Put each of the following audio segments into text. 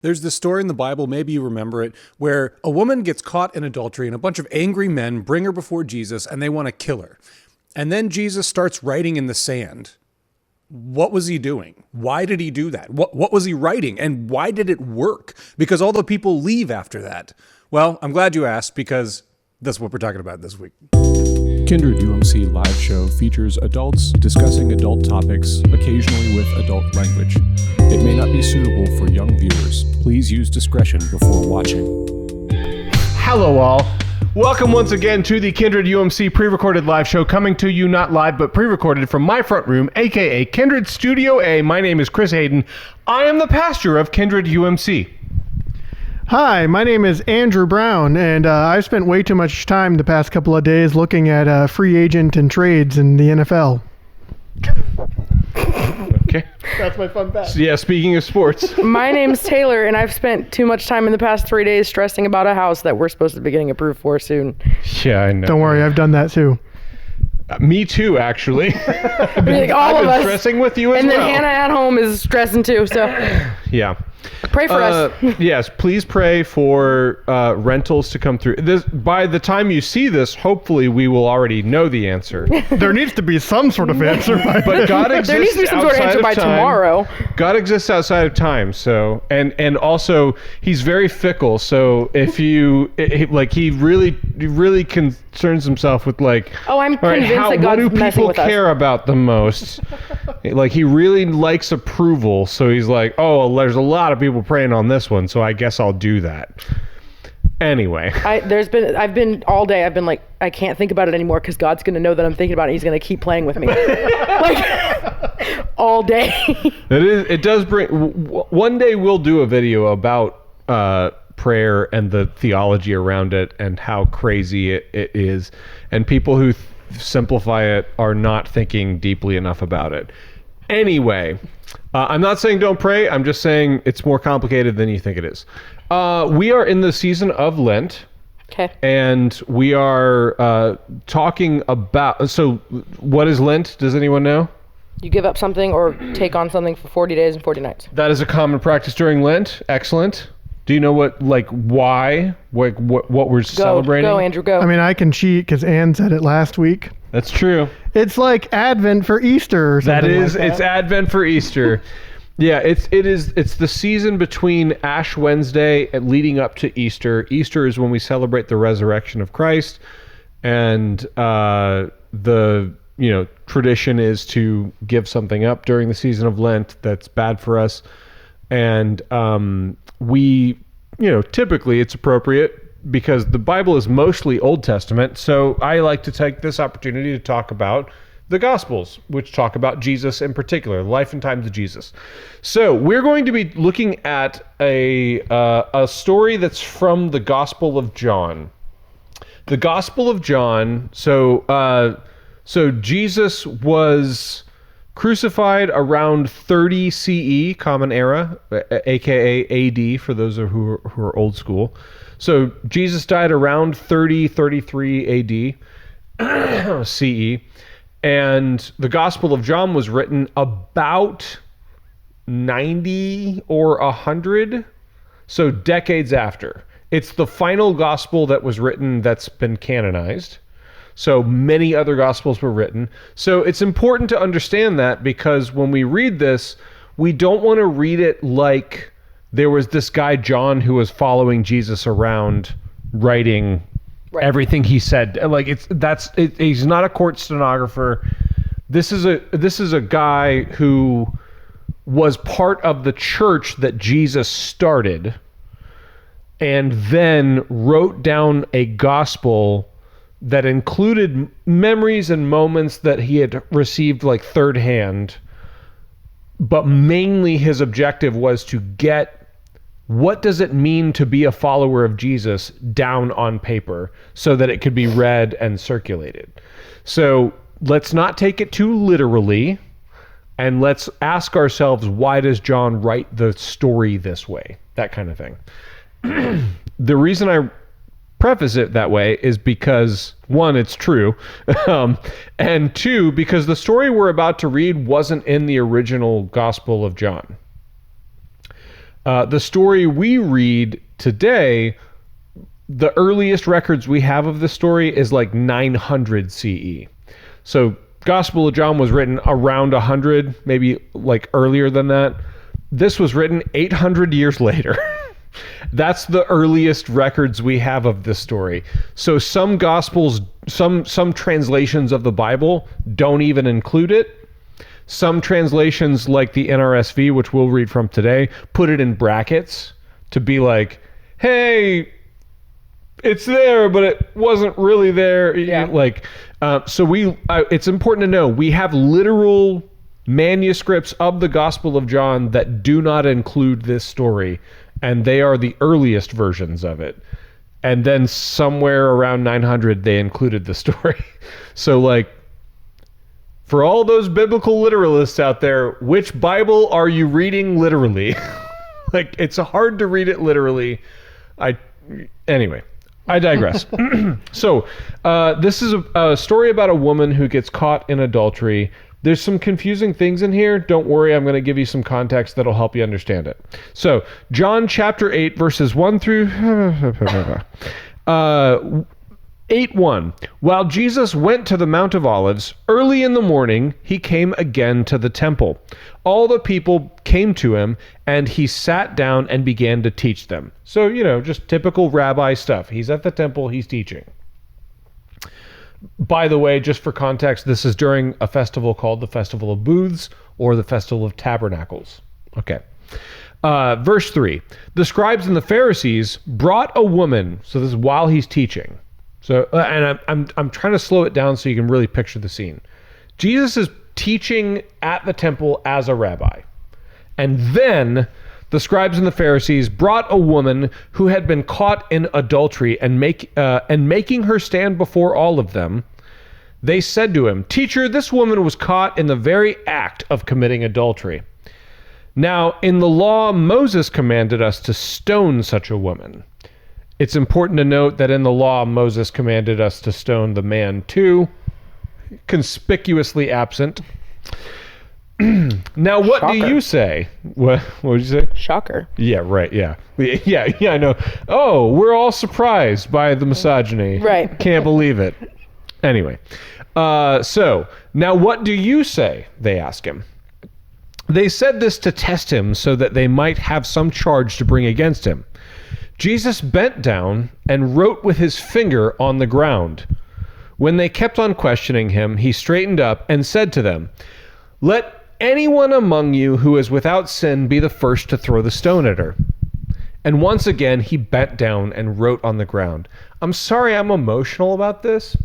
There's this story in the Bible, maybe you remember it, where a woman gets caught in adultery and a bunch of angry men bring her before Jesus and they want to kill her. And then Jesus starts writing in the sand. What was he doing? Why did he do that? What was he writing? And why did it work? Because all the people leave after that. Well, I'm glad you asked, because that's what we're talking about this week. Kindred UMC live show features adults discussing adult topics, occasionally with adult language. It may not be suitable for young viewers. Please use discretion before watching. Hello all. Welcome once again to the Kindred UMC pre-recorded live show, coming to you not live but pre-recorded from my front room, aka Kindred Studio A. My name is Chris Hayden. I am the pastor of Kindred UMC. Hi, my name is Andrew Brown, and I've spent way too much time the past couple of days looking at free agent and trades in the NFL. Okay. That's my fun fact. Yeah, speaking of sports. My name's Taylor, and I've spent too much time in the past 3 days stressing about a house that we're supposed to be getting approved for soon. Yeah, I know. Don't worry, I've done that too. Me too, actually. Like all I've of been us. stressing with you as and well. then Hannah at home is stressing too, so Yeah. pray for us. Yes, please pray for rentals to come through. This, by the time you see this, hopefully we will already know the answer. There needs to be some sort of answer. But God exists There needs to be some sort of outside answer by time. tomorrow. God exists outside of time, so and also he's very fickle. So if you he really concerns himself with like, Oh, I'm all right, convinced that what do God's messing people with us. care about the most? Like he really likes approval, so he's like, oh, well, there's a lot of people praying on this one, so I guess I'll do that. Anyway, I've been all day. I've been like, I can't think about it anymore because God's gonna know that I'm thinking about it. He's gonna keep playing with me, like all day. it does bring. One day we'll do a video about prayer and the theology around it and how crazy it is, and people who simplify it are not thinking deeply enough about it. Anyway, I'm not saying don't pray. I'm just saying it's more complicated than you think it is. We are in the season of Lent. Okay. And we are talking about... So what is Lent? Does anyone know? You give up something or take on something for 40 days and 40 nights. That is a common practice during Lent. Excellent. Do you know why? What we're celebrating? Go, Andrew, go. I mean, I can cheat because Ann said it last week. That's true. It's like Advent for Easter or something. It's Advent for Easter. Yeah, it's the season between Ash Wednesday and leading up to Easter. Easter is when we celebrate the resurrection of Christ, and the tradition is to give something up during the season of Lent that's bad for us, and we typically it's appropriate because the Bible is mostly Old Testament. So I like to take this opportunity to talk about the Gospels, which talk about Jesus in particular, the life and times of Jesus. So we're going to be looking at a story that's from the Gospel of John. The Gospel of John. So Jesus was crucified around 30 CE, Common Era, aka AD for those who are old school. So Jesus died around 33 AD, CE. And the Gospel of John was written about 90 or 100, so decades after. It's the final gospel that was written that's been canonized. So many other gospels were written. So it's important to understand that, because when we read this, we don't want to read it like there was this guy John who was following Jesus around writing everything he said. Like he's not a court stenographer. This is a guy who was part of the church that Jesus started and then wrote down a gospel that included memories and moments that he had received like third hand, but mainly his objective was to get what does it mean to be a follower of Jesus down on paper so that it could be read and circulated. So let's not take it too literally, and let's ask ourselves, why does John write the story this way? That kind of thing. The reason I preface it that way is because, one, it's true, and two, because the story we're about to read wasn't in the original Gospel of John. The story we read today, the earliest records we have of this story is like 900 CE. So Gospel of John was written around 100, maybe like earlier than that. This was written 800 years later. That's the earliest records we have of this story. So some gospels, some translations of the Bible don't even include it. Some translations, like the NRSV, which we'll read from today, put it in brackets to be like, hey, it's there, but it wasn't really there. Yeah. It's important to know we have literal manuscripts of the Gospel of John that do not include this story, and they are the earliest versions of it. And then somewhere around 900, they included the story. So, like, for all those biblical literalists out there, which Bible are you reading literally? Like, it's hard to read it literally. Anyway, I digress. So, this is a story about a woman who gets caught in adultery. There's some confusing things in here. Don't worry, I'm going to give you some context that'll help you understand it. So, John chapter 8, verses 1 through 8:1. While Jesus went to the Mount of Olives, early in the morning, he came again to the temple. All the people came to him, and he sat down and began to teach them. So, just typical rabbi stuff. He's at the temple, he's teaching. By the way, just for context, this is during a festival called the Festival of Booths or the Festival of Tabernacles. Okay. Verse 3. The scribes and the Pharisees brought a woman. So this is while he's teaching. So, and I'm trying to slow it down so you can really picture the scene. Jesus is teaching at the temple as a rabbi. And then the scribes and the Pharisees brought a woman who had been caught in adultery and making her stand before all of them. They said to him, "Teacher, this woman was caught in the very act of committing adultery. Now, in the law, Moses commanded us to stone such a woman." It's important to note that in the law, Moses commanded us to stone the man too. Conspicuously absent. Now, what Shocker. do you say? What did you say? Shocker. Yeah, right. Yeah, I know. Oh, we're all surprised by the misogyny. Right. Can't believe it. Anyway, so now what do you say? They ask him. They said this to test him so that they might have some charge to bring against him. Jesus bent down and wrote with his finger on the ground. When they kept on questioning him, he straightened up and said to them, "Let anyone among you who is without sin be the first to throw the stone at her." And once again, he bent down and wrote on the ground. I'm sorry I'm emotional about this.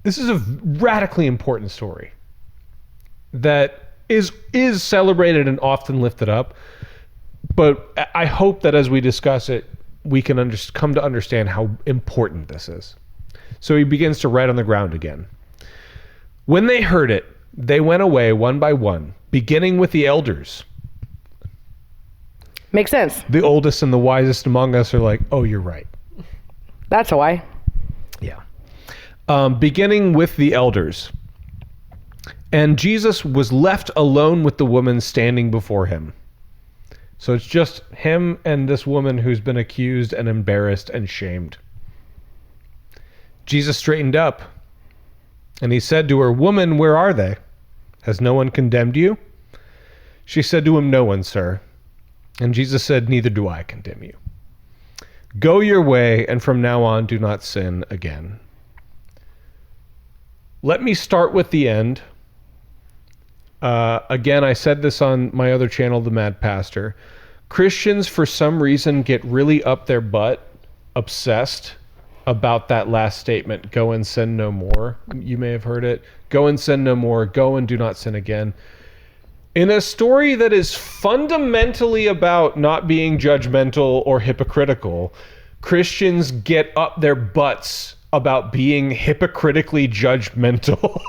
This is a radically important story that is celebrated and often lifted up. But I hope that as we discuss it, we can come to understand how important this is. So he begins to write on the ground again. When they heard it, they went away one by one, beginning with the elders. Makes sense. The oldest and the wisest among us are like, oh, you're right. That's why. Yeah. Beginning with the elders. And Jesus was left alone with the woman standing before him. So it's just him and this woman who's been accused and embarrassed and shamed. Jesus straightened up and he said to her, "Woman, where are they? Has no one condemned you?" She said to him, "No one, sir." And Jesus said, "Neither do I condemn you. Go your way, and from now on do not sin again." Let me start with the end. Again, I said this on my other channel, The Mad Pastor. Christians, for some reason, get really up their butt, obsessed about that last statement, "Go and sin no more." You may have heard it. Go and sin no more. Go and do not sin again. In a story that is fundamentally about not being judgmental or hypocritical, Christians get up their butts about being hypocritically judgmental.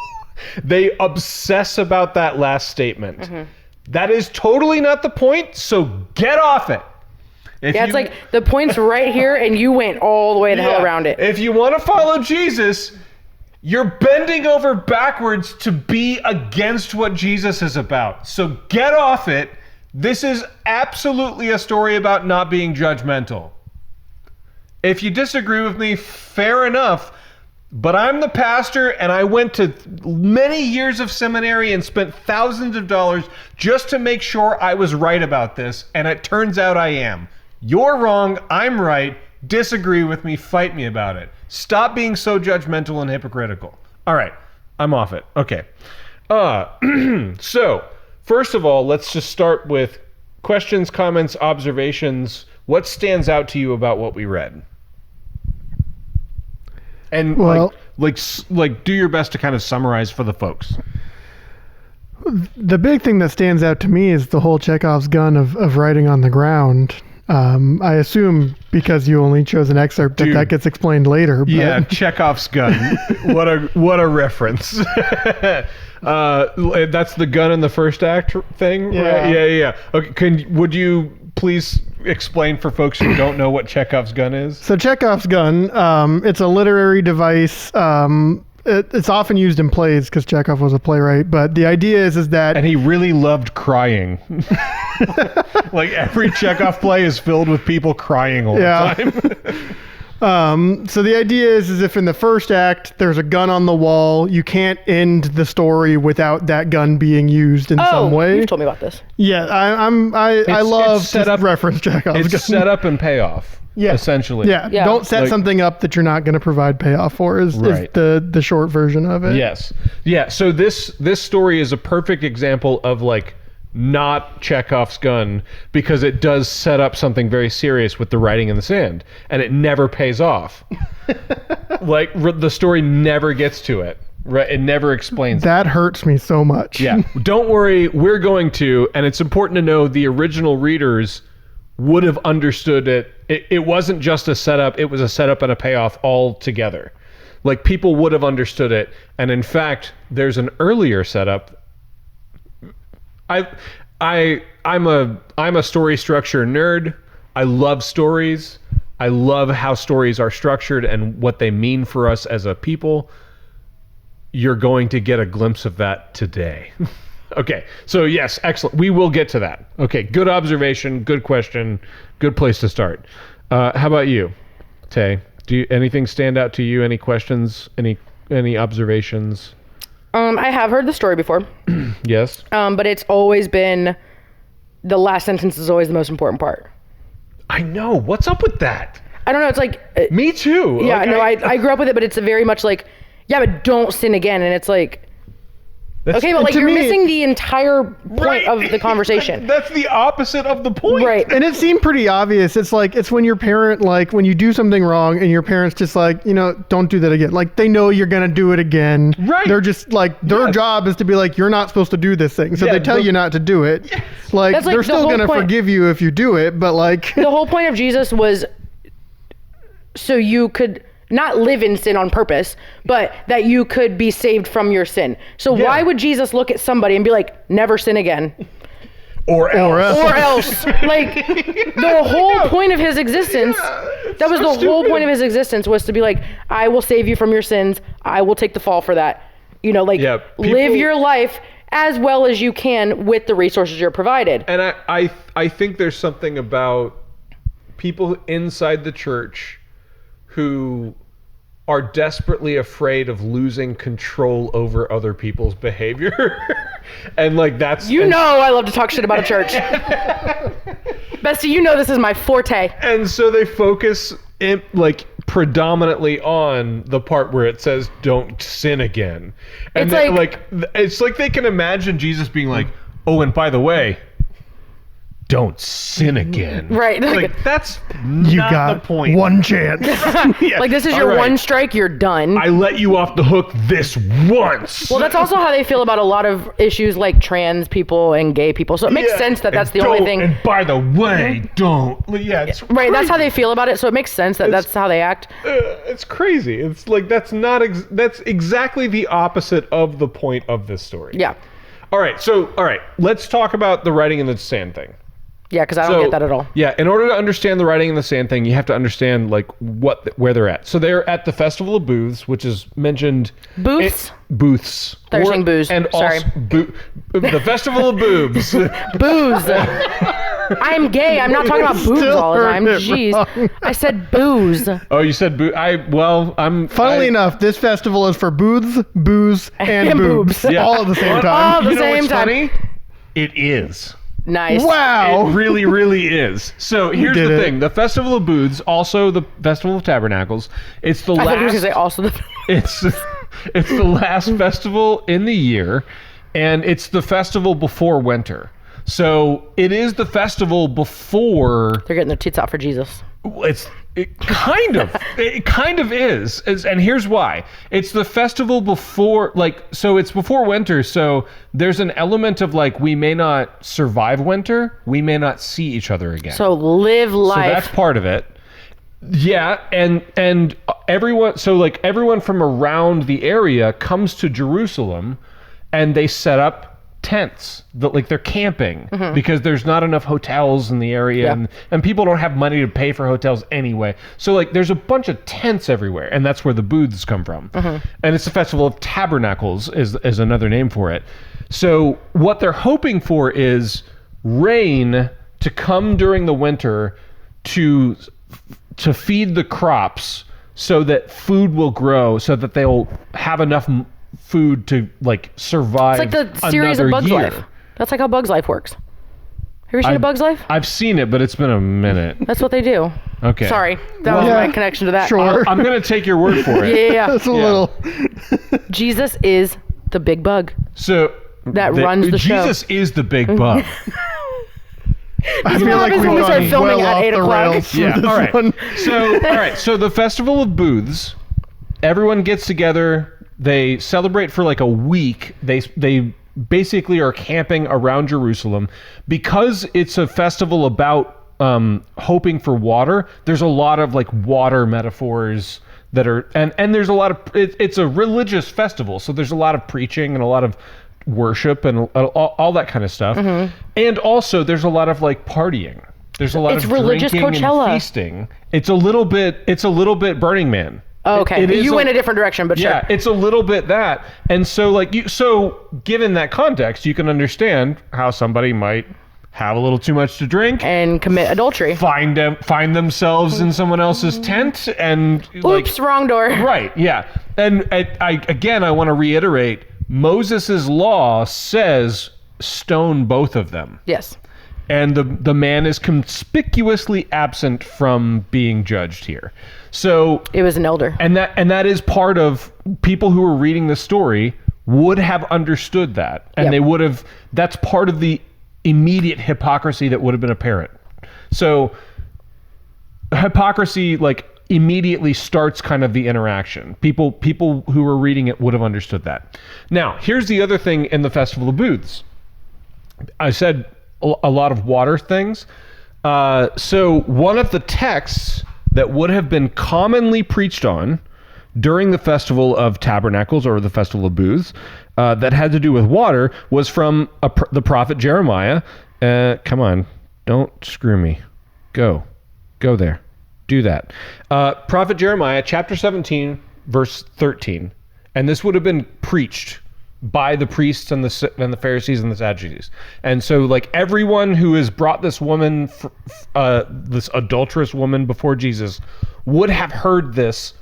They obsess about that last statement. Mm-hmm. That is totally not the point, so get off it. It's like the point's right here, and you went all the way the hell around it. If you want to follow Jesus, you're bending over backwards to be against what Jesus is about. So get off it. This is absolutely a story about not being judgmental. If you disagree with me, fair enough. But I'm the pastor, and I went to many years of seminary and spent thousands of dollars just to make sure I was right about this, and it turns out I am. You're wrong, I'm right. Disagree with me, fight me about it. Stop being so judgmental and hypocritical. All right, I'm off it. Okay. So, first of all, let's just start with questions, comments, observations. What stands out to you about what we read? And like, do your best to kind of summarize for the folks. The big thing that stands out to me is the whole Chekhov's gun of writing on the ground. I assume because you only chose an excerpt that gets explained later. But. Yeah, Chekhov's gun. What a reference. That's the gun in the first act thing, right? Yeah. Okay, would you please explain for folks who don't know what Chekhov's gun is? So Chekhov's gun, it's a literary device. It's often used in plays because Chekhov was a playwright. But the idea is that... And he really loved crying. Like every Chekhov play is filled with people crying all the time. So the idea is if in the first act there's a gun on the wall, you can't end the story without that gun being used in some way. You've told me about this. Yeah, I love to reference Chekhov's gun. It's set up and payoff. Yeah, essentially. Yeah. Don't set something up that you're not going to provide payoff for is the short version of it. Yes. Yeah. So this story is a perfect example of like not Chekhov's gun because it does set up something very serious with the writing in the sand, and it never pays off. Like the story never gets to it. Right, it never explains that. Hurts me so much. Yeah. Don't worry, we're going to, and it's important to know the original readers would have understood it. It wasn't just a setup, it was a setup and a payoff all together. Like people would have understood it. And in fact, there's an earlier setup. I'm a story structure nerd. I love stories. I love how stories are structured and what they mean for us as a people. You're going to get a glimpse of that today. Okay, so yes, excellent. We will get to that. Okay, good observation, good question, good place to start. How about you, Tay? Anything stand out to you? Any questions? Any observations? I have heard the story before. Yes. But it's always been the last sentence is always the most important part. I know. What's up with that? I don't know. It's like me too. Yeah, like, I grew up with it, but it's very much like, yeah, but don't sin again, and it's like. Okay, but like you're missing the entire point of the conversation. That's the opposite of the point. Right. And it seemed pretty obvious. It's like, it's when your parent, like when you do something wrong and your parents just like, don't do that again. Like they know you're going to do it again. Right. They're just like, their job is to be like, you're not supposed to do this thing. So they tell you not to do it. Yes. Like they're still going to forgive you if you do it, but like. The whole point of Jesus was so you could not live in sin on purpose, but that you could be saved from your sin. So why would Jesus look at somebody and be like, never sin again? Or else. Like the whole point of his existence, that was the whole point of his existence was to be like, I will save you from your sins. I will take the fall for that. Live your life as well as you can with the resources you're provided. And I think there's something about people inside the church who are desperately afraid of losing control over other people's behavior. And like that's... I love to talk shit about a church. Bestie, this is my forte. And so they focus predominantly on the part where it says don't sin again. And it's like they can imagine Jesus being like, oh, and by the way, don't sin again. Right. Like that's you not got the point. One chance. Yeah. Like this is your one strike, you're done. I let you off the hook this once. Well, that's also how they feel about a lot of issues like trans people and gay people. So it makes sense that that's the only thing. And by the way, don't. Yeah, it's right. That's how they feel about it. So it makes sense that that's how they act. It's crazy. It's like that's exactly the opposite of the point of this story. Yeah. All right. Let's talk about the writing in the sand thing. Yeah, because I don't get that at all. Yeah, in order to understand the writing in the sand thing, you have to understand like where they're at. So they're at the Festival of Booths, which is mentioned. Booths? Booths. They're saying booze. And Sorry. also the Festival of Boobs. Booze. I'm gay. I'm not talking about boobs all the time. Jeez. I said booze. Oh, you said boo. Funnily enough, this festival is for booths, booze, and boobs. Yeah. All at the same time. All at the You know same what's time. funny? It is. Nice. Wow. It really, really is. So here's did the it. thing: the Festival of Booths, also the Festival of Tabernacles. It's the I thought you were going to last. say also the... It's the last festival in the year, and it's the festival before winter. So it is the festival before. They're getting their tits out for Jesus. It kind of is. And here's why. It's the festival before, so it's before winter. So there's an element of we may not survive winter. We may not see each other again. So live life. So that's part of it. Yeah, and everyone, everyone from around the area comes to Jerusalem, and they set up tents that they're camping because there's not enough hotels in the area, and people don't have money to pay for hotels anyway. So there's a bunch of tents everywhere, and that's where the booths come from. And it's the Festival of Tabernacles is another name for it. So what they're hoping for is rain to come during the winter to feed the crops so that food will grow, so that they'll have enough food to survive. It's like the series of Bug's Life. That's like how Bug's Life works. Have you seen A Bug's Life? I've seen it, but it's been a minute. That's what they do. Okay. Sorry. That was my connection to that. Sure. I'm going to take your word for it. Yeah. That's a little. Jesus is the big bug. So that runs the show. Jesus is the big bug. I feel like we've when we start gone filming well at off 8 the o'clock. rails. Yeah. This All right. one. So the Festival of Booths, everyone gets together. They celebrate for a week. They basically are camping around Jerusalem because it's a festival about hoping for water. There's a lot of water metaphors that are and there's a lot of it's a religious festival, so there's a lot of preaching and a lot of worship and all that kind of stuff. And also there's a lot of partying. There's a lot of religious drinking Coachella. and feasting. It's a little bit Burning Man. Oh, okay. You went a different direction, but yeah, sure. it's a little bit that. And so given that context, you can understand how somebody might have a little too much to drink And commit adultery. find themselves in someone else's tent and Oops, wrong door. right, yeah. And I want to reiterate, Moses's law says stone both of them. Yes. And the man is conspicuously absent from being judged here. So It was an elder. and that is part of people who were reading the story would have understood that, and Yep. they would have. That's part of the immediate hypocrisy that would have been apparent. So hypocrisy immediately starts kind of the interaction. People who were reading it would have understood that. Now, here's the other thing in the Festival of Booths. I said a lot of water things. So one of the texts that would have been commonly preached on during the Festival of Tabernacles or the Festival of Booths that had to do with water was from the prophet Jeremiah. Come on, don't screw me. Go there. Do that. Prophet Jeremiah, chapter 17, verse 13. And this would have been preached by the priests and the Pharisees and the Sadducees. And so everyone who has brought this woman, this adulterous woman before Jesus would have heard this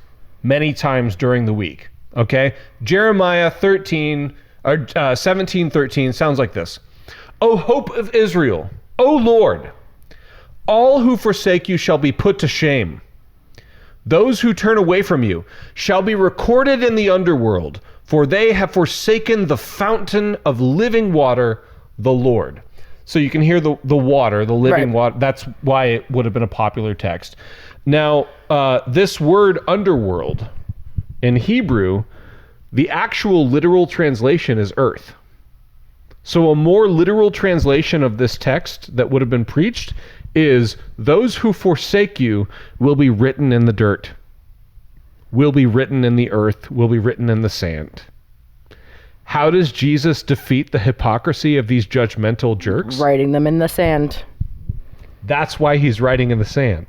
many times during the week. Okay? Jeremiah 17:13 sounds like this. O hope of Israel, O Lord, all who forsake you shall be put to shame. Those who turn away from you shall be recorded in the underworld, for they have forsaken the fountain of living water, the Lord. So you can hear the water, the living Right. water. That's why it would have been a popular text. Now, this word underworld in Hebrew, the actual literal translation is earth. So a more literal translation of this text that would have been preached is, those who forsake you will be written in the dirt, will be written in the earth, will be written in the sand. How does Jesus defeat the hypocrisy of these judgmental jerks? Writing them in the sand. That's why he's writing in the sand.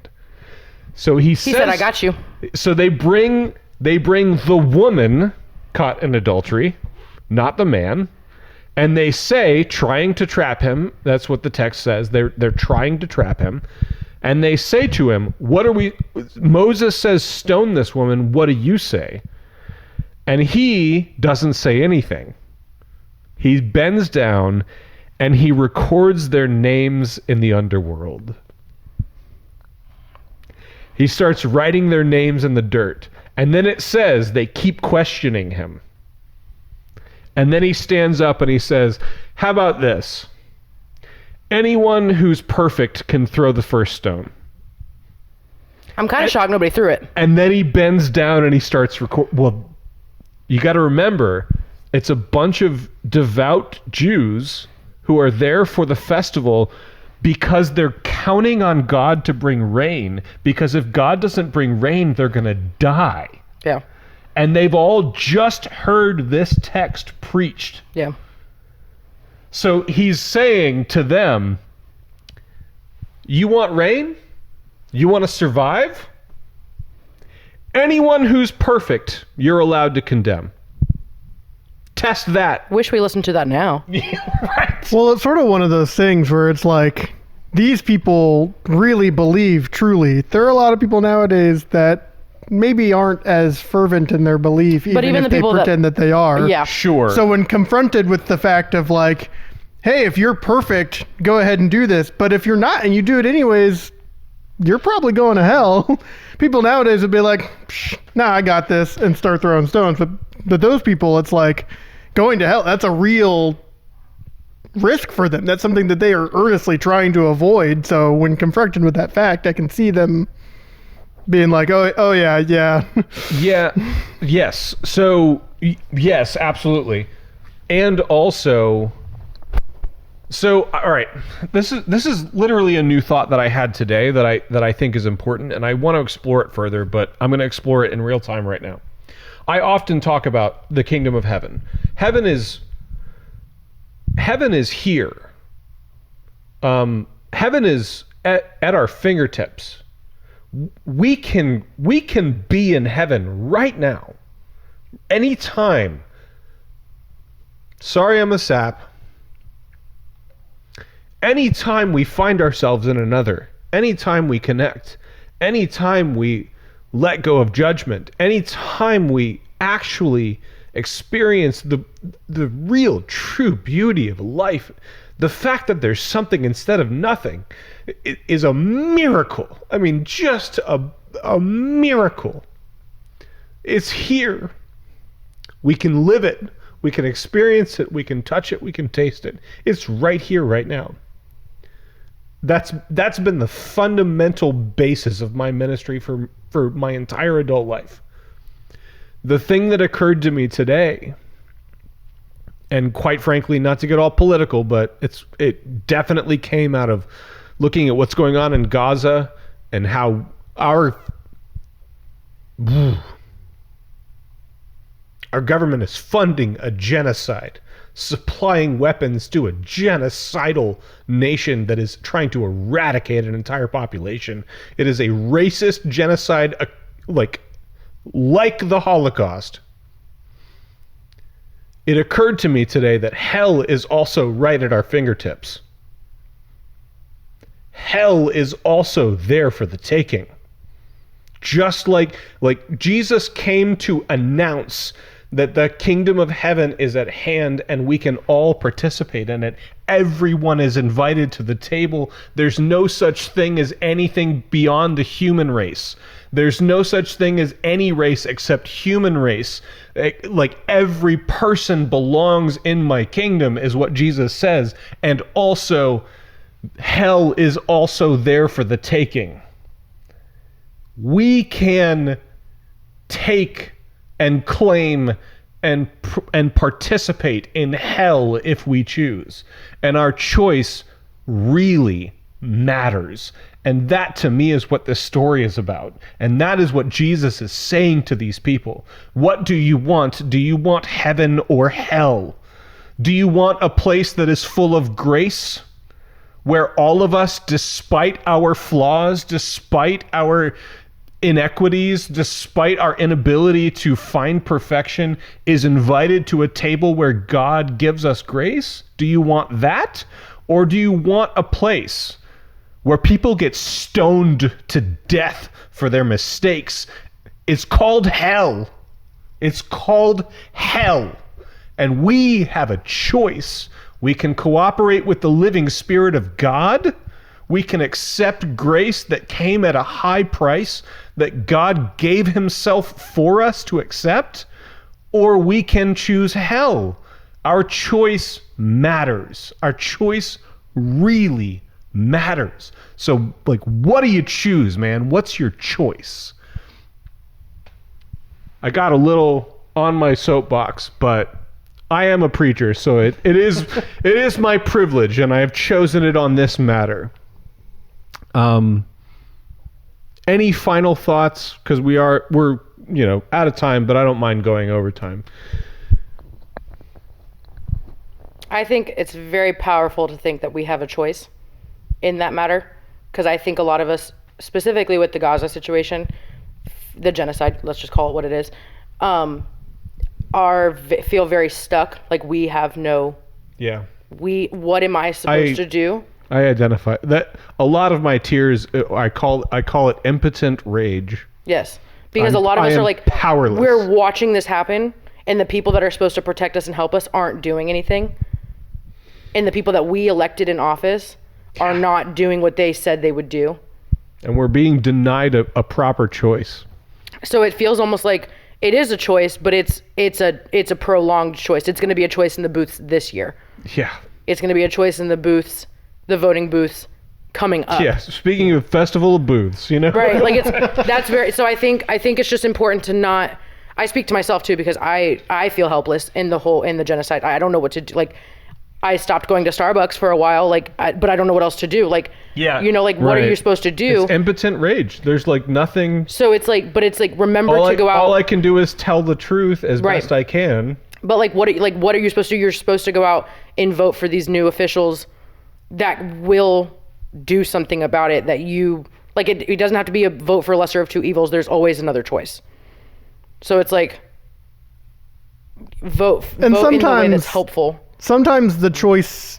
So he said, I got you. So they bring the woman caught in adultery, not the man, and they say, trying to trap him, that's what the text says, they're trying to trap him, and they say to him, Moses says, stone this woman, what do you say? And he doesn't say anything. He bends down and he records their names in the underworld. He starts writing their names in the dirt. And then it says they keep questioning him. And then he stands up and he says, how about this? Anyone who's perfect can throw the first stone. I'm kind of shocked nobody threw it. And then he bends down and he starts Well, you got to remember, it's a bunch of devout Jews who are there for the festival because they're counting on God to bring rain. Because if God doesn't bring rain, they're going to die. Yeah. And they've all just heard this text preached. Yeah. So he's saying to them, you want rain? You want to survive? Anyone who's perfect, you're allowed to condemn. Test that. Wish we listened to that now. Right. Well, it's sort of one of those things where it's like, these people really believe truly. There are a lot of people nowadays that maybe aren't as fervent in their belief, even even if the they people pretend that they are. Yeah. Sure. So when confronted with the fact of like, hey, if you're perfect, go ahead and do this. But if you're not and you do it anyways, you're probably going to hell. People nowadays would be like, nah, I got this, and start throwing stones. But those people, it's like, going to hell, that's a real risk for them. That's something that they are earnestly trying to avoid. So when confronted with that fact, I can see them being like, oh yeah. Yeah. Yes. So yes, absolutely. And also, so all right, this is literally a new thought that I had today that I think is important, and I want to explore it further, but I'm going to explore it in real time right now. I often talk about the kingdom of heaven. Heaven is here. Heaven is at our fingertips. We can be in heaven right now, anytime. Sorry, I'm a sap. Anytime we find ourselves in another, anytime we connect, anytime we let go of judgment, anytime we actually experience the real true beauty of life, the fact that there's something instead of nothing is a miracle. I mean, just a miracle. It's here. We can live it. We can experience it. We can touch it. We can taste it. It's right here, right now. That's been the fundamental basis of my ministry for my entire adult life. The thing that occurred to me today, and quite frankly, not to get all political, but it definitely came out of looking at what's going on in Gaza and how our government is funding a genocide, supplying weapons to a genocidal nation that is trying to eradicate an entire population. It is a racist genocide, like the Holocaust. It occurred to me today that hell is also right at our fingertips. Hell is also there for the taking. Just like Jesus came to announce that the kingdom of heaven is at hand and we can all participate in it. Everyone is invited to the table. There's no such thing as anything beyond the human race. There's no such thing as any race except human race. Like every person belongs in my kingdom is what Jesus says. And also, hell is also there for the taking. We can take and claim and participate in hell if we choose. And our choice really matters. And that to me is what this story is about. And that is what Jesus is saying to these people. What do you want? Do you want heaven or hell? Do you want a place that is full of grace? where all of us, despite our flaws, despite our inequities, despite our inability to find perfection, is invited to a table where God gives us grace? Do you want that? Or do you want a place where people get stoned to death for their mistakes? It's called hell. It's called hell. And we have a choice. We can cooperate with the living Spirit of God. We can accept grace that came at a high price, that God gave himself for us to accept, or we can choose hell. Our choice matters. Our choice really matters. So, like, what do you choose, man? What's your choice? I got a little on my soapbox, but I am a preacher, so it is my privilege, and I have chosen it on this matter. Any final thoughts? Because we're out of time, but I don't mind going over time. I think it's very powerful to think that we have a choice in that matter, because I think a lot of us, specifically with the Gaza situation, the genocide, let's just call it what it is, feel very stuck. Like we have no. Yeah. What am I supposed to do? I identify that a lot of my tears. I call it impotent rage. Yes, because a lot of us are like powerless. We're watching this happen, and the people that are supposed to protect us and help us aren't doing anything, and the people that we elected in office are not doing what they said they would do. And we're being denied a proper choice. So it feels almost like it is a choice, but it's a prolonged choice. It's going to be a choice in the booths this year. Yeah. It's going to be a choice in the booths, the voting booths coming up. Yeah. Speaking of Festival of Booths, Right. Like that's very, so I think it's just important to not, I speak to myself too, because I feel helpless in the genocide. I don't know what to do. Like I stopped going to Starbucks for a while, but I don't know what else to do. Like, yeah, what are you supposed to do? It's impotent rage. There's like nothing. So it's like remember to go out. All I can do is tell the truth as best I can. But what are you supposed to do? You're supposed to go out and vote for these new officials that will do something about it. That you like. It doesn't have to be a vote for lesser of two evils. There's always another choice. So it's like vote in the way that's helpful. Sometimes the choice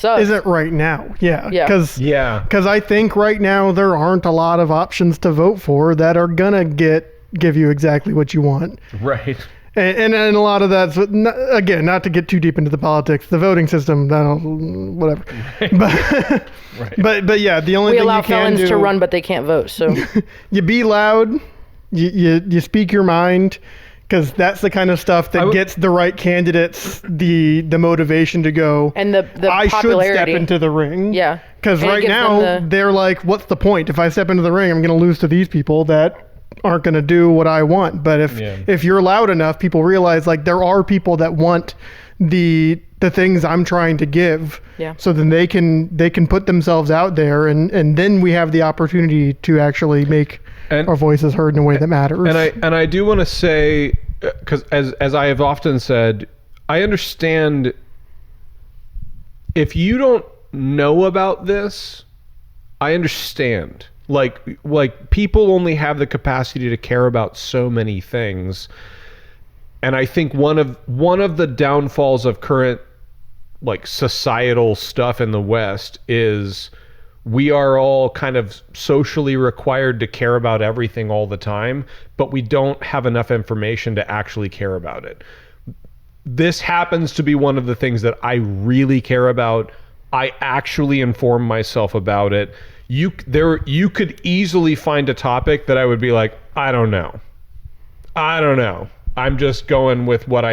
isn't right now. Yeah. Because I think right now there aren't a lot of options to vote for that are gonna give you exactly what you want. Right. And a lot of that's, again, not to get too deep into the politics, the voting system, whatever. Right. But yeah, the only thing you can do. We allow felons to run, but they can't vote. So you be loud. You speak your mind. Because that's the kind of stuff that gets the right candidates the motivation to go. And the I popularity. Should step into the ring. Yeah. Because right now they're like, what's the point? If I step into the ring, I'm going to lose to these people that aren't going to do what I want. But if you're loud enough, people realize like there are people that want the things I'm trying to give. Yeah. So then they can put themselves out there, and then we have the opportunity to actually make our voices heard in a way that matters. And I do want to say, because as I have often said, I understand if you don't know about this, I understand. Like people only have the capacity to care about so many things. And I think one of the downfalls of current like societal stuff in the West is we are all kind of socially required to care about everything all the time, but we don't have enough information to actually care about it. This happens to be one of the things that I really care about. I actually inform myself about it. You could easily find a topic that I would be like, I don't know. I'm just going with what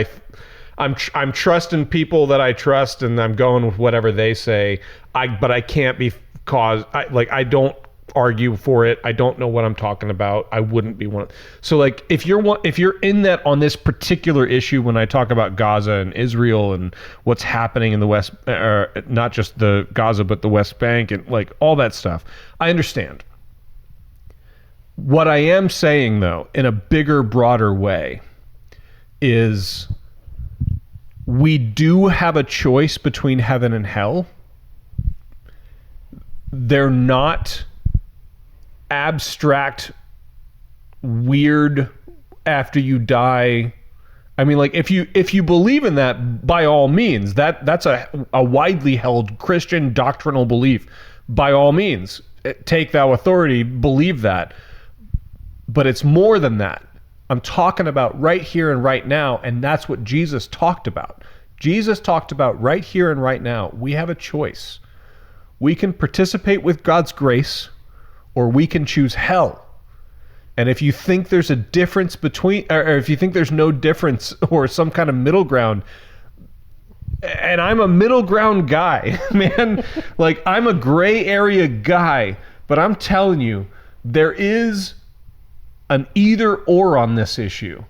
I'm trusting people that I trust, and I'm going with whatever they say. But I can't be I don't argue for it. I don't know what I'm talking about. I wouldn't be one. So like if you're in that on this particular issue, when I talk about Gaza and Israel and what's happening in the West, not just the Gaza but the West Bank and like all that stuff, I understand. What I am saying though, in a bigger, broader way, is we do have a choice between heaven and hell. they're not abstract, weird, after you die. I mean, like, if you believe in that, by all means, that's a widely held Christian doctrinal belief. By all means, take thou authority, believe that. But it's more than that. I'm talking about right here and right now, and that's what Jesus talked about. Jesus talked about right here and right now. We have a choice. We can participate with God's grace, or we can choose hell. And if you think there's a difference between, or if you think there's no difference or some kind of middle ground, and I'm a middle ground guy, man, like, I'm a gray area guy, but I'm telling you, there is an either or on this issue.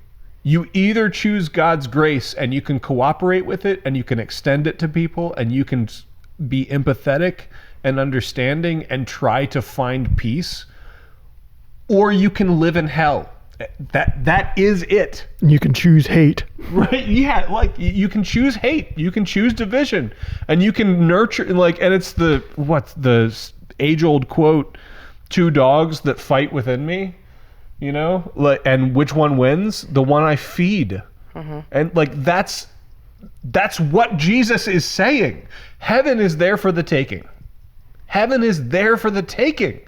You either choose God's grace and you can cooperate with it and you can extend it to people and you can be empathetic and understanding and try to find peace, or you can live in hell. That is it. You can choose hate. Right? Yeah, like, you can choose hate, you can choose division, and you can nurture, like, and it's the age-old quote, 2 dogs that fight within me, you know, like, and which one wins? The one I feed. And like, that's what Jesus is saying. Heaven is there for the taking. Heaven is there for the taking.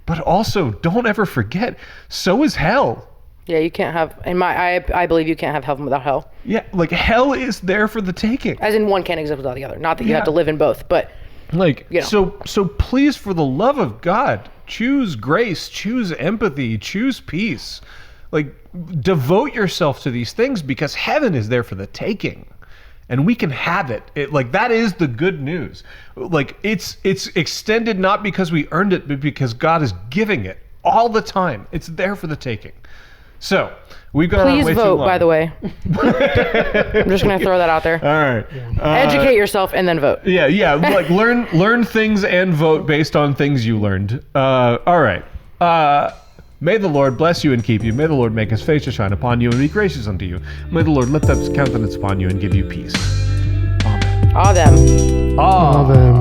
But also, don't ever forget, so is hell. Yeah, you can't have, I believe you can't have heaven without hell. Yeah, like, hell is there for the taking. As in, one can't exist without the other. Not that you have to live in both, but, like, you know. So please, for the love of God, choose grace, choose empathy, choose peace. Like, devote yourself to these things, because heaven is there for the taking. And we can have it. Like, that is the good news. Like, it's extended not because we earned it, but because God is giving it all the time. It's there for the taking. So, we've gone on way too long. Please vote, by the way. I'm just going to throw that out there. All right. Educate yourself and then vote. Yeah. Like, learn things and vote based on things you learned. All right. May the Lord bless you and keep you. May the Lord make his face to shine upon you and be gracious unto you. May the Lord lift up his countenance upon you and give you peace. Amen. Amen. Amen.